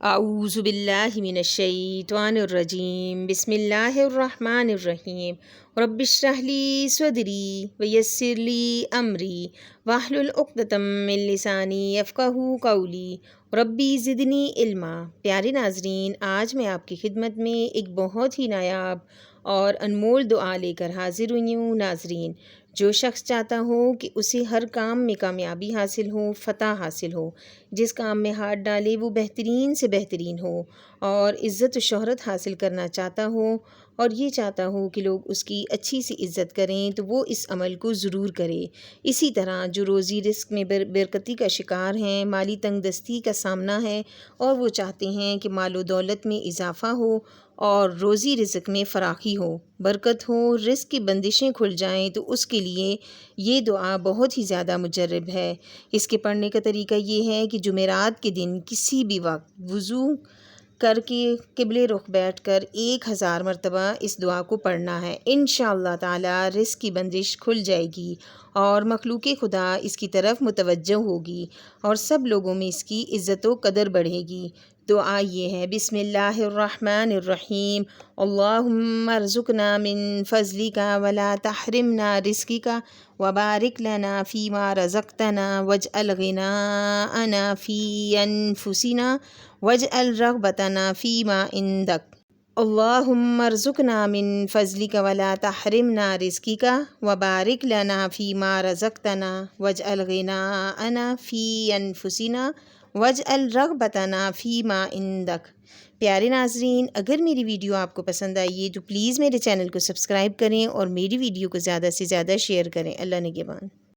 اعوذ باللہ من الشیطان الرجیم بسم اللہ الرحمن الرحیم رب اشرح لی صدری ویسر لی امری واحلل عقدۃ من لسانی یفقہوا قولی ربی زدنی علما۔ پیارے ناظرین، آج میں آپ کی خدمت میں ایک بہت ہی نایاب اور انمول دعا لے کر حاضر ہوئی ہوں۔ ناظرین، جو شخص چاہتا ہو کہ اسے ہر کام میں کامیابی حاصل ہو، فتح حاصل ہو، جس کام میں ہاتھ ڈالے وہ بہترین سے بہترین ہو، اور عزت و شہرت حاصل کرنا چاہتا ہو اور یہ چاہتا ہو کہ لوگ اس کی اچھی سی عزت کریں، تو وہ اس عمل کو ضرور کرے۔ اسی طرح جو روزی رزق میں برکتی کا شکار ہیں، مالی تنگ دستی کا سامنا ہے اور وہ چاہتے ہیں کہ مال و دولت میں اضافہ ہو اور روزی رزق میں فراخی ہو، برکت ہو، رزق کی بندشیں کھل جائیں، تو اس کے لیے یہ دعا بہت ہی زیادہ مجرب ہے۔ اس کے پڑھنے کا طریقہ یہ ہے کہ جمعرات کے دن کسی بھی وقت وضو کر کے قبلے رخ بیٹھ کر 1000 مرتبہ اس دعا کو پڑھنا ہے۔ انشاءاللہ تعالی رزق کی بندش کھل جائے گی اور مخلوق خدا اس کی طرف متوجہ ہوگی اور سب لوگوں میں اس کی عزت و قدر بڑھے گی۔ دعا یہ ہے، بسم اللہ الرحمن الرحیم، اللہم ارزقنا من فضلک ولا تحرمنا رزقک وبارک لنا فیما رزقتنا واجعل غناءنا فی انفسنا واجعل رغبتنا فیما عندک۔ اللہم ارزقنا من فضلک ولا تحرمنا رزقک وبارک لنا فیما رزقتنا واجعل غناءنا فی انفسنا واجعل رغبتنا فیما عندک۔ پیارے ناظرین، اگر میری ویڈیو آپ کو پسند آئی ہے تو پلیز میرے چینل کو سبسکرائب کریں اور میری ویڈیو کو زیادہ سے زیادہ شیئر کریں۔ اللہ نگہبان۔